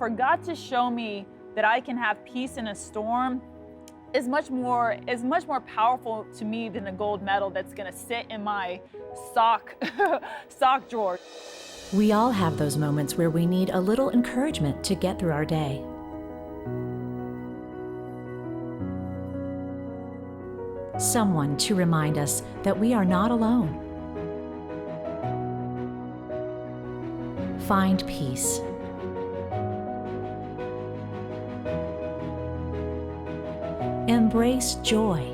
for God to show me that I can have peace in a storm is much more powerful to me than a gold medal that's gonna sit in my sock sock drawer. We all have those moments where we need a little encouragement to get through our day. Someone to remind us that we are not alone. Find peace. Embrace joy.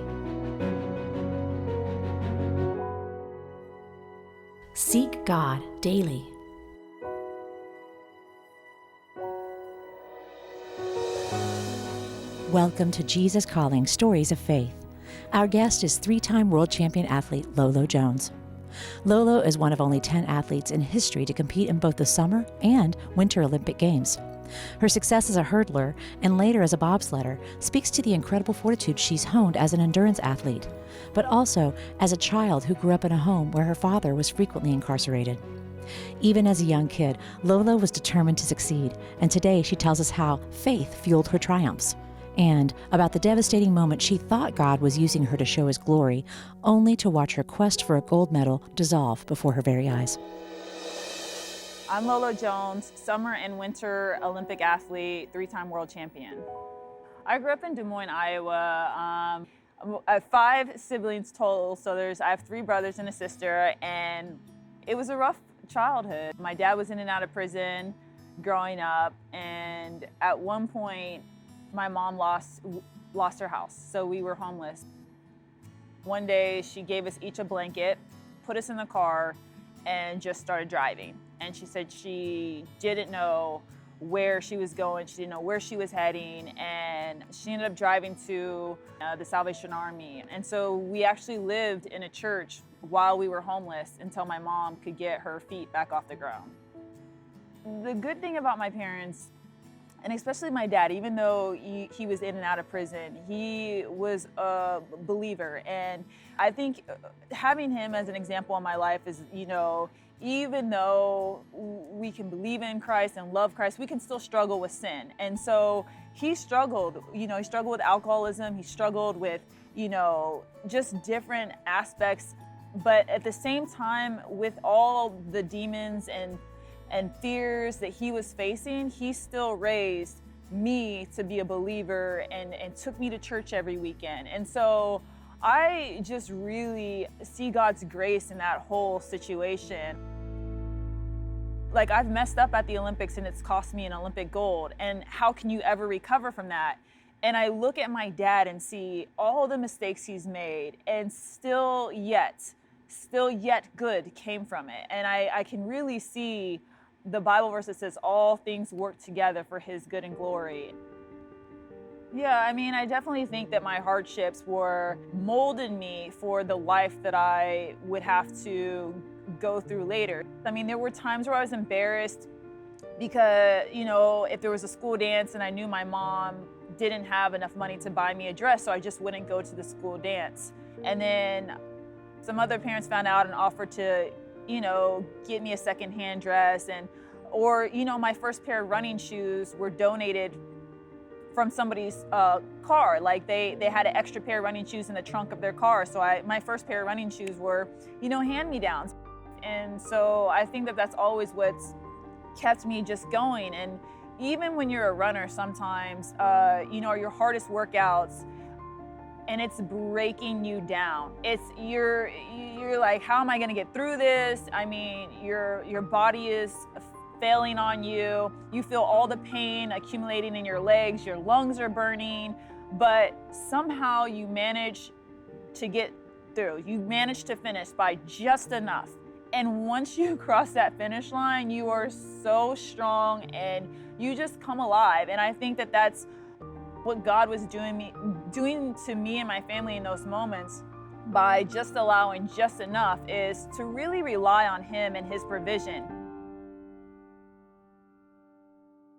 Seek God daily. Welcome to Jesus Calling Stories of Faith. Our guest is three-time world champion athlete Lolo Jones. Lolo is one of only 10 athletes in history to compete in both the Summer and Winter Olympic Games. Her success as a hurdler and later as a bobsledder speaks to the incredible fortitude she's honed as an endurance athlete, but also as a child who grew up in a home where her father was frequently incarcerated. Even as a young kid, Lolo was determined to succeed, and today she tells us how faith fueled her triumphs, and about the devastating moment she thought God was using her to show His glory, only to watch her quest for a gold medal dissolve before her very eyes. I'm Lolo Jones, Summer and Winter Olympic athlete, three-time world champion. I grew up in Des Moines, Iowa. I have 5 siblings total, so I have 3 brothers and a sister, and it was a rough childhood. My dad was in and out of prison growing up, and at one point, my mom lost her house, so we were homeless. One day, she gave us each a blanket, put us in the car, and just started driving. And she said she didn't know where she was going, she didn't know where she was heading, and she ended up driving to the Salvation Army. And so we actually lived in a church while we were homeless until my mom could get her feet back off the ground. The good thing about my parents, and especially my dad, even though he was in and out of prison, he was a believer. And I think having him as an example in my life is, even though we can believe in Christ and love Christ, we can still struggle with sin. And so he struggled, he struggled with alcoholism, he struggled with, just different aspects. But at the same time, with all the demons and fears that he was facing, he still raised me to be a believer and took me to church every weekend. And so I just really see God's grace in that whole situation. Like, I've messed up at the Olympics and it's cost me an Olympic gold, and how can you ever recover from that? And I look at my dad and see all the mistakes he's made, and still yet good came from it. And I can really see the Bible verse that says all things work together for His good and glory. Yeah, I definitely think that my hardships were molded me for the life that I would have to go through later. There were times where I was embarrassed because, if there was a school dance and I knew my mom didn't have enough money to buy me a dress, so I just wouldn't go to the school dance. And then some other parents found out and offered to, get me a secondhand dress, or my first pair of running shoes were donated from somebody's car. Like they had an extra pair of running shoes in the trunk of their car. So my first pair of running shoes were, hand-me-downs. And so I think that that's always what's kept me just going. And even when you're a runner, sometimes, your hardest workouts, and it's breaking you down. You're like, how am I gonna get through this? Your body is failing on you. You feel all the pain accumulating in your legs, your lungs are burning, but somehow you manage to get through. You manage to finish by just enough. And once you cross that finish line, you are so strong and you just come alive. And I think that that's what God was doing to me and my family in those moments, by just allowing just enough, is to really rely on Him and His provision.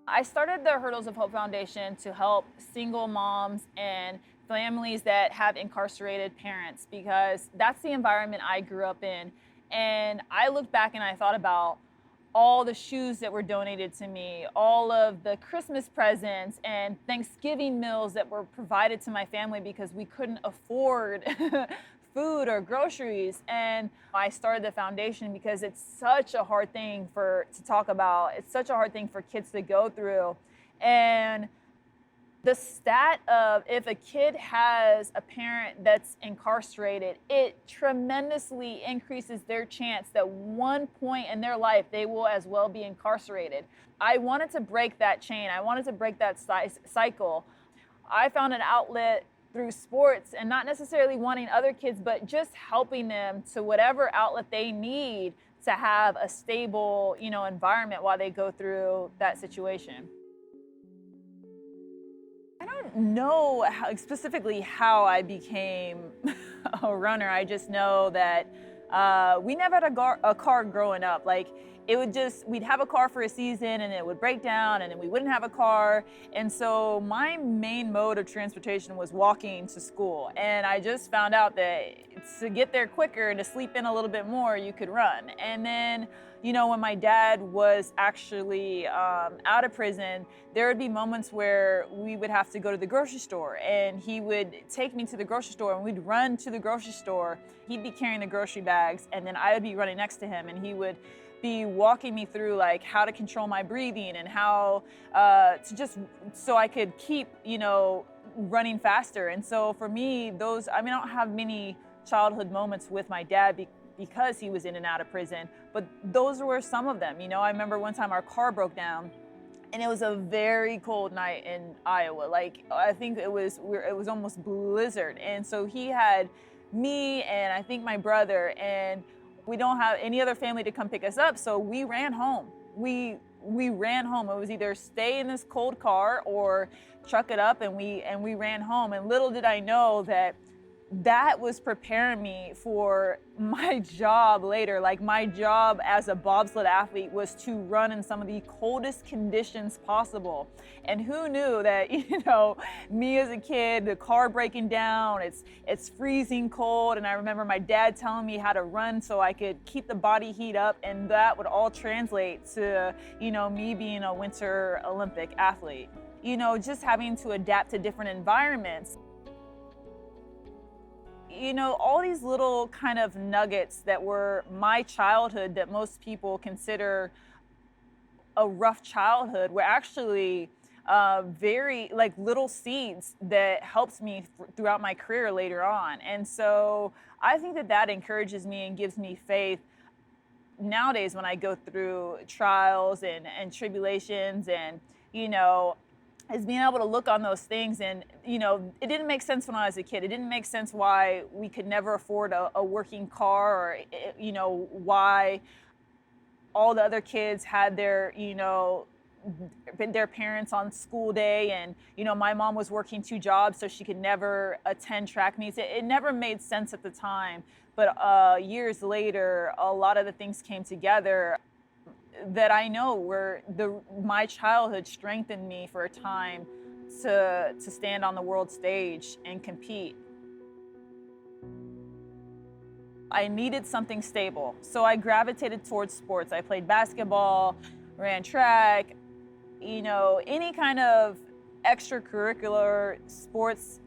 I started the Hurdles of Hope Foundation to help single moms and families that have incarcerated parents, because that's the environment I grew up in. And I looked back and I thought about all the shoes that were donated to me, all of the Christmas presents and Thanksgiving meals that were provided to my family because we couldn't afford food or groceries. And I started the foundation because it's such a hard thing to talk about. It's such a hard thing for kids to go through. And the stat of if a kid has a parent that's incarcerated, it tremendously increases their chance that one point in their life they will as well be incarcerated. I wanted to break that chain. I wanted to break that cycle. I found an outlet through sports, and not necessarily wanting other kids, but just helping them to whatever outlet they need to have a stable, environment while they go through that situation. I don't know specifically how I became a runner. I just know that we never had a car growing up. Like we'd have a car for a season and it would break down and then we wouldn't have a car. And so my main mode of transportation was walking to school. And I just found out that to get there quicker and to sleep in a little bit more, you could run. And then when my dad was actually out of prison, there would be moments where we would have to go to the grocery store and he would take me to the grocery store and we'd run to the grocery store. He'd be carrying the grocery bags and then I would be running next to him and he would be walking me through like how to control my breathing and how so I could keep, running faster. And so for me, I don't have many childhood moments with my dad because he was in and out of prison, but those were some of them. I remember one time our car broke down and it was a very cold night in Iowa. Like I think it was almost blizzard. And so he had me and I think my brother, and we don't have any other family to come pick us up. So we ran home. We ran home. It was either stay in this cold car or truck it up, and we ran home. And little did I know that was preparing me for my job later. Like my job as a bobsled athlete was to run in some of the coldest conditions possible. And who knew that, me as a kid, the car breaking down, it's freezing cold. And I remember my dad telling me how to run so I could keep the body heat up. And that would all translate to, me being a Winter Olympic athlete. Just having to adapt to different environments. All these little kind of nuggets that were my childhood that most people consider a rough childhood were actually very like little seeds that helped me throughout my career later on. And so I think that encourages me and gives me faith nowadays when I go through trials and tribulations and, is being able to look on those things. And, it didn't make sense when I was a kid. It didn't make sense why we could never afford a working car or, why all the other kids had their parents on school day. And, my mom was working 2 jobs so she could never attend track meets. It never made sense at the time. But years later, a lot of the things came together that I know were my childhood strengthened me for a time to stand on the world stage and compete. I needed something stable, so I gravitated towards sports. I played basketball, ran track, any kind of extracurricular sports,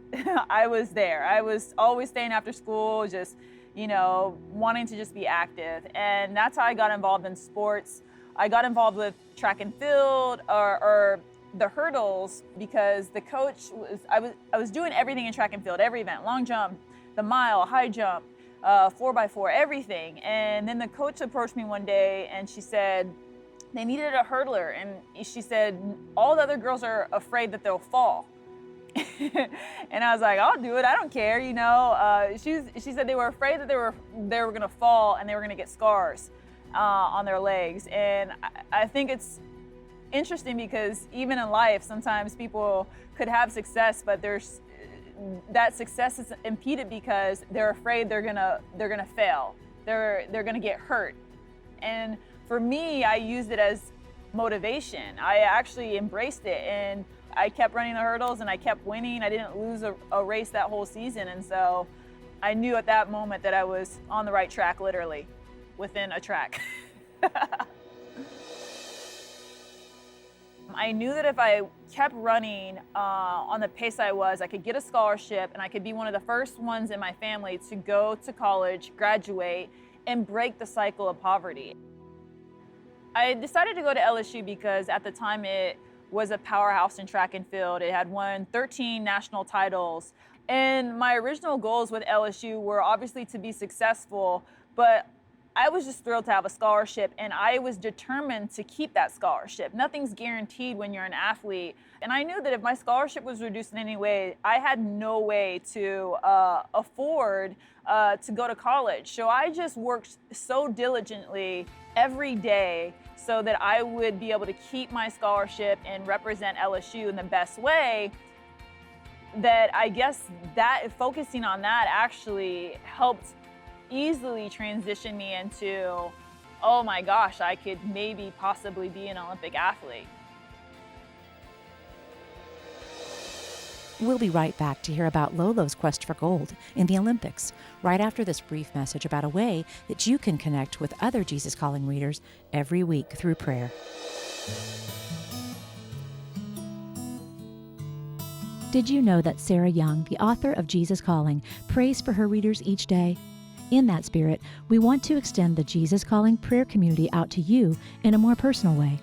I was there. I was always staying after school, just, wanting to just be active. And that's how I got involved in sports. I got involved with track and field or the hurdles because the coach I was doing everything in track and field, every event, long jump, the mile, high jump, 4x4, everything. And then the coach approached me one day and she said they needed a hurdler. And she said, all the other girls are afraid that they'll fall. And I was like, I'll do it. I don't care. She said they were afraid that they were going to fall and they were going to get scars on their legs. And I think it's interesting because even in life, sometimes people could have success, but that success is impeded because they're afraid they're gonna fail. They're gonna get hurt. And for me, I used it as motivation. I actually embraced it and I kept running the hurdles and I kept winning. I didn't lose a race that whole season. And so I knew at that moment that I was on the right track, literally, within a track. I knew that if I kept running on the pace I was, I could get a scholarship and I could be one of the first ones in my family to go to college, graduate, and break the cycle of poverty. I decided to go to LSU because at the time it was a powerhouse in track and field. It had won 13 national titles. And my original goals with LSU were obviously to be successful, but I was just thrilled to have a scholarship, and I was determined to keep that scholarship. Nothing's guaranteed when you're an athlete. And I knew that if my scholarship was reduced in any way, I had no way to afford to go to college. So I just worked so diligently every day so that I would be able to keep my scholarship and represent LSU in the best way. That I guess that focusing on that actually helped easily transition me into, oh my gosh, I could maybe possibly be an Olympic athlete. We'll be right back to hear about Lolo's quest for gold in the Olympics, right after this brief message about a way that you can connect with other Jesus Calling readers every week through prayer. Did you know that Sarah Young, the author of Jesus Calling, prays for her readers each day? In that spirit, we want to extend the Jesus Calling prayer community out to you in a more personal way.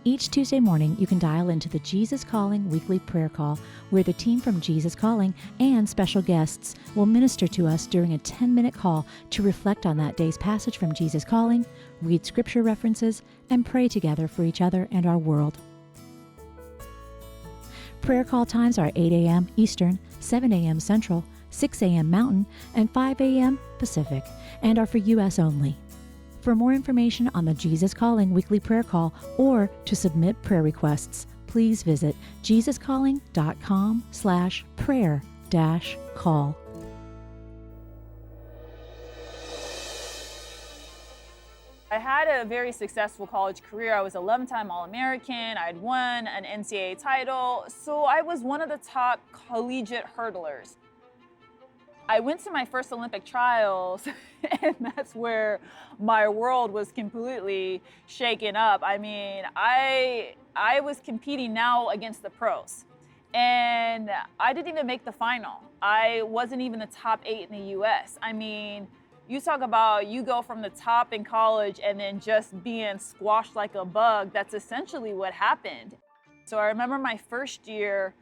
Each Tuesday morning, you can dial into the Jesus Calling weekly prayer call, where the team from Jesus Calling and special guests will minister to us during a 10-minute call to reflect on that day's passage from Jesus Calling, read scripture references, and pray together for each other and our world. Prayer call times are 8 a.m. Eastern, 7 a.m. Central, 6 a.m. Mountain, and 5 a.m. Pacific, and are for U.S. only. For more information on the Jesus Calling weekly prayer call or to submit prayer requests, please visit jesuscalling.com/prayer-call. I had a very successful college career. I was 11-time All-American. I had won an NCAA title. So I was one of the top collegiate hurdlers. I went to my first Olympic trials, and that's where my world was completely shaken up. I mean, I was competing now against the pros, and I didn't even make the final. I wasn't even the top 8 in the US. I mean, you talk about you go from the top in college and then just being squashed like a bug. That's essentially what happened. So I remember my first year,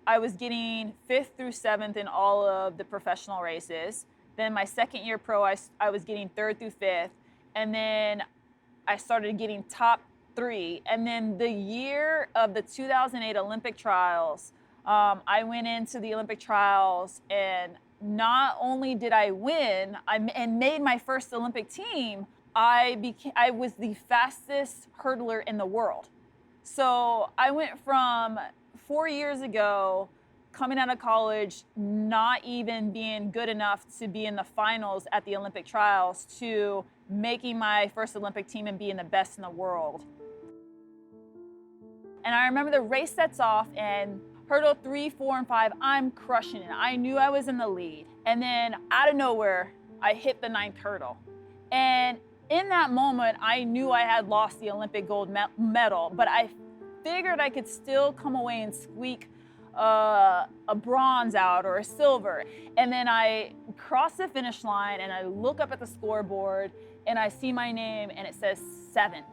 I was getting 5th through 7th in all of the professional races. Then my second year pro, I was getting 3rd through 5th. And then I started getting top 3. And then the year of the 2008 Olympic trials, I went into the Olympic trials, and not only did I win and made my first Olympic team, I was the fastest hurdler in the world. So I went from 4 years ago, coming out of college, not even being good enough to be in the finals at the Olympic trials, to making my first Olympic team and being the best in the world. And I remember the race sets off, and hurdle 3, 4, and 5, I'm crushing it. I knew I was in the lead. And then out of nowhere, I hit the 9th hurdle. And in that moment, I knew I had lost the Olympic gold medal, but I figured I could still come away and squeak a bronze out or a silver. And then I cross the finish line, and I look up at the scoreboard, and I see my name, and it says 7th.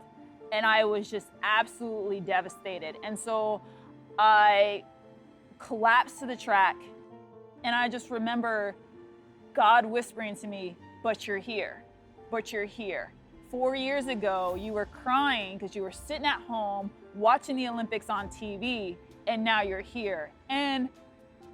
And I was just absolutely devastated. And so I collapsed to the track, and I just remember God whispering to me, "But you're here, but you're here. 4 years ago, you were crying because you were sitting at home watching the Olympics on TV, and now you're here." And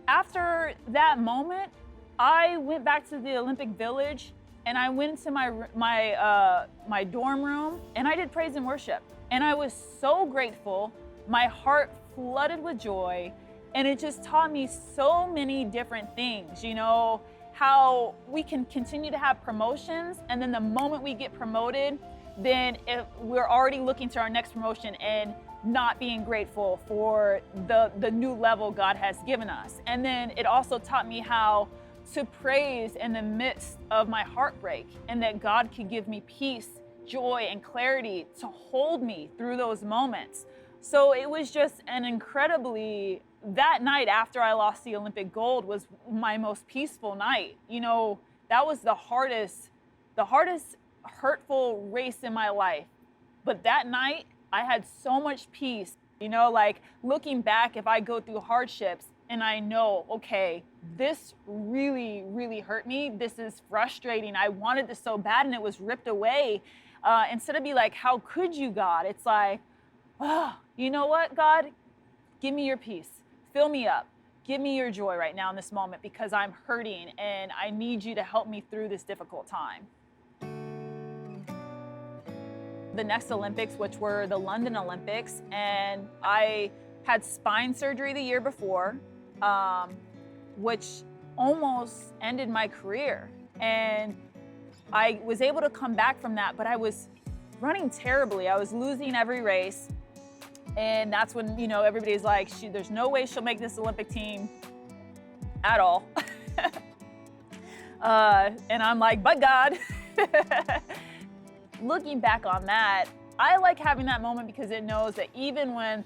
after that moment, I went back to the Olympic Village, and I went into my dorm room, and I did praise and worship. And I was so grateful. My heart flooded with joy, and it just taught me so many different things, you know, how we can continue to have promotions, and then the moment we get promoted, then if we're already looking to our next promotion and not being grateful for the new level God has given us. And then it also taught me how to praise in the midst of my heartbreak, and that God could give me peace joy and clarity to hold me through those moments. So it was just an incredibly, that night after I lost the Olympic gold was my most peaceful night. You know, that was the hardest hurtful race in my life. But that night, I had so much peace. You know, like looking back, if I go through hardships and I know, okay, this really, really hurt me. This is frustrating. I wanted this so bad and it was ripped away. Instead of be like, how could you, God? It's like, oh, you know what, God? Give me your peace. Fill me up. Give me your joy right now in this moment because I'm hurting and I need you to help me through this difficult time. The next Olympics, which were the London Olympics, and I had spine surgery the year before, which almost ended my career. And I was able to come back from that, but I was running terribly. I was losing every race. And that's when, you know, everybody's like, there's no way she'll make this Olympic team at all. And I'm like, but God. Looking back on that, I like having that moment because it knows that even when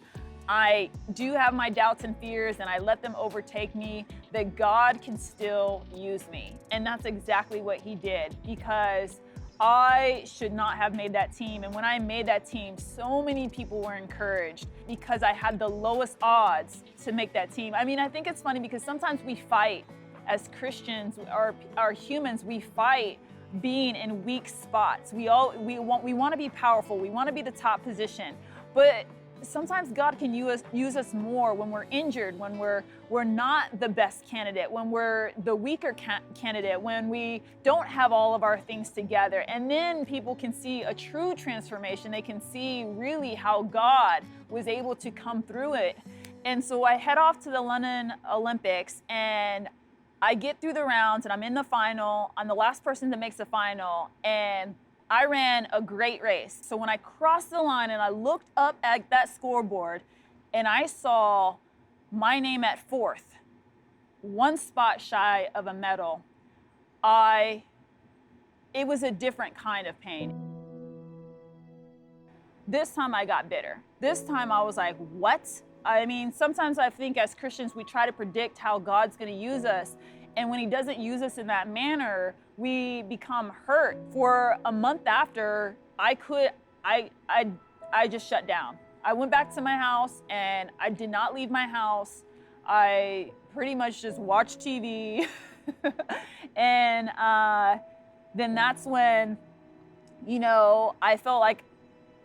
I do have my doubts and fears and I let them overtake me, that God can still use me. And that's exactly what he did, because I should not have made that team. And when I made that team, so many people were encouraged because I had the lowest odds to make that team. I mean, I think it's funny because sometimes we fight as Christians, our humans, we fight being in weak spots. We want to be powerful. We want to be the top position. But sometimes God can use us more when we're injured, when we're not the best candidate, when we're the weaker candidate, when we don't have all of our things together. And then people can see a true transformation. They can see really how God was able to come through it. And so I head off to the London Olympics and I get through the rounds and I'm in the final. I'm the last person that makes the final. And I ran a great race. So when I crossed the line and I looked up at that scoreboard and I saw my name at fourth, one spot shy of a medal, it was a different kind of pain. This time I got bitter. This time I was like, what? I mean, sometimes I think as Christians, we try to predict how God's going to use us. And when he doesn't use us in that manner, we become hurt. For a month after, I just shut down. I went back to my house and I did not leave my house. I pretty much just watched TV. And then that's when, you know, I felt like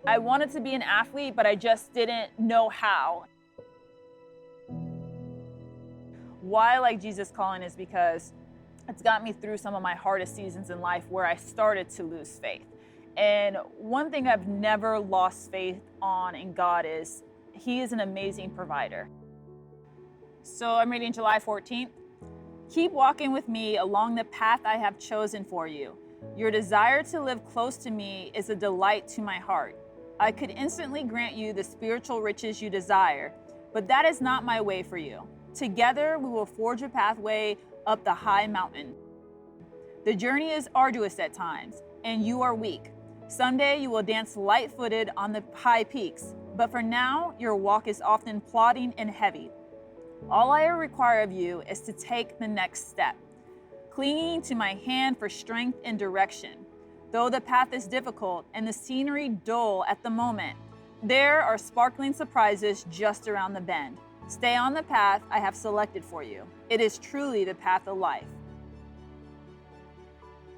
I wanted to be an athlete, but I just didn't know how. Why I like Jesus Calling is because it's got me through some of my hardest seasons in life where I started to lose faith. And one thing I've never lost faith on in God is he is an amazing provider. So I'm reading July 14th. Keep walking with me along the path I have chosen for you. Your desire to live close to me is a delight to my heart. I could instantly grant you the spiritual riches you desire, but that is not my way for you. Together, we will forge a pathway up the high mountain. The journey is arduous at times, and you are weak. Someday you will dance light-footed on the high peaks, but for now, your walk is often plodding and heavy. All I require of you is to take the next step, clinging to my hand for strength and direction. Though the path is difficult and the scenery dull at the moment, there are sparkling surprises just around the bend. Stay on the path I have selected for you. It is truly the path of life.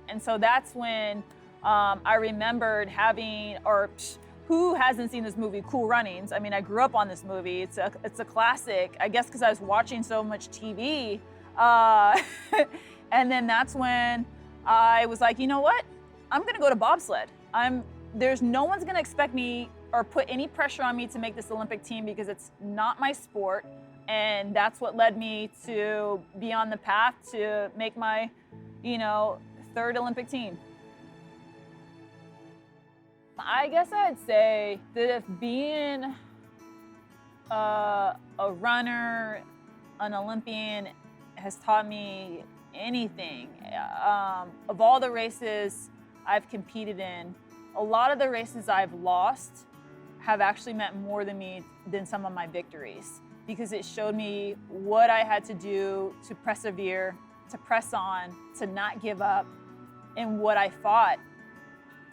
And so that's when I remembered who hasn't seen this movie, Cool Runnings? I mean, I grew up on this movie. It's a classic, I guess because I was watching so much TV. And then that's when I was like, you know what? I'm gonna go to bobsled. There's no one's gonna expect me or put any pressure on me to make this Olympic team because it's not my sport. And that's what led me to be on the path to make my, third Olympic team. I guess I'd say that if being a runner, an Olympian has taught me anything, of all the races I've competed in, A lot of the races I've lost have actually meant more to me than some of my victories, because it showed me what I had to do to persevere, to press on, to not give up, and what I fought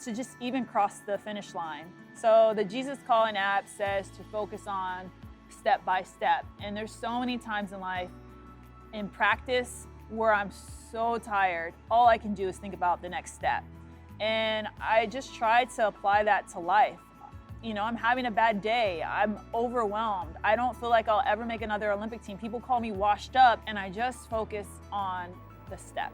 to just even cross the finish line. So the Jesus Calling app says to focus on step by step. And there's so many times in life, in practice, where I'm so tired, all I can do is think about the next step. And I just tried to apply that to life. You know, I'm having a bad day, I'm overwhelmed, I don't feel like I'll ever make another Olympic team. People call me washed up, and I just focus on the step.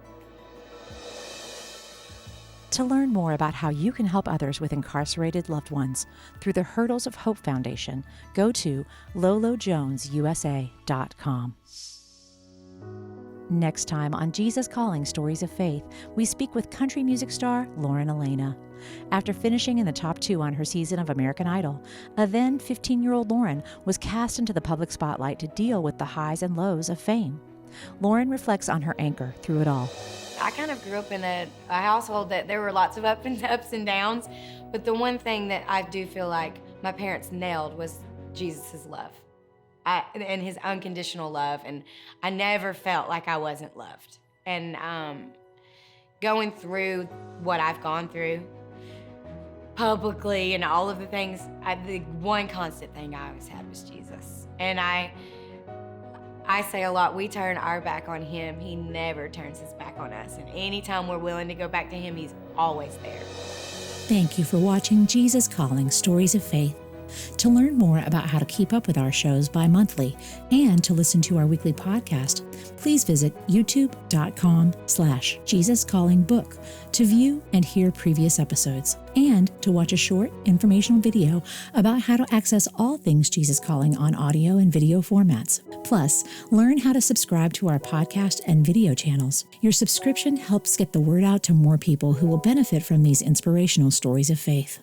To learn more about how you can help others with incarcerated loved ones through the Hurdles of Hope Foundation, go to lolojonesusa.com. Next time on Jesus Calling Stories of Faith, we speak with country music star Lauren Elena. After finishing in the top 2 on her season of American Idol, a then 15-year-old Lauren was cast into the public spotlight to deal with the highs and lows of fame. Lauren reflects on her anchor through it all. I kind of grew up in a household that there were lots of ups and downs, but the one thing that I do feel like my parents nailed was Jesus' love. And his unconditional love, and I never felt like I wasn't loved. And going through what I've gone through publicly and all of the things, the one constant thing I always had was Jesus. And I say a lot, we turn our back on him. He never turns his back on us. And anytime we're willing to go back to him, he's always there. Thank you for watching Jesus Calling Stories of Faith. To learn more about how to keep up with our shows bi-monthly and to listen to our weekly podcast, please visit youtube.com/JesusCallingBook to view and hear previous episodes, and to watch a short informational video about how to access all things Jesus Calling on audio and video formats. Plus, learn how to subscribe to our podcast and video channels. Your subscription helps get the word out to more people who will benefit from these inspirational stories of faith.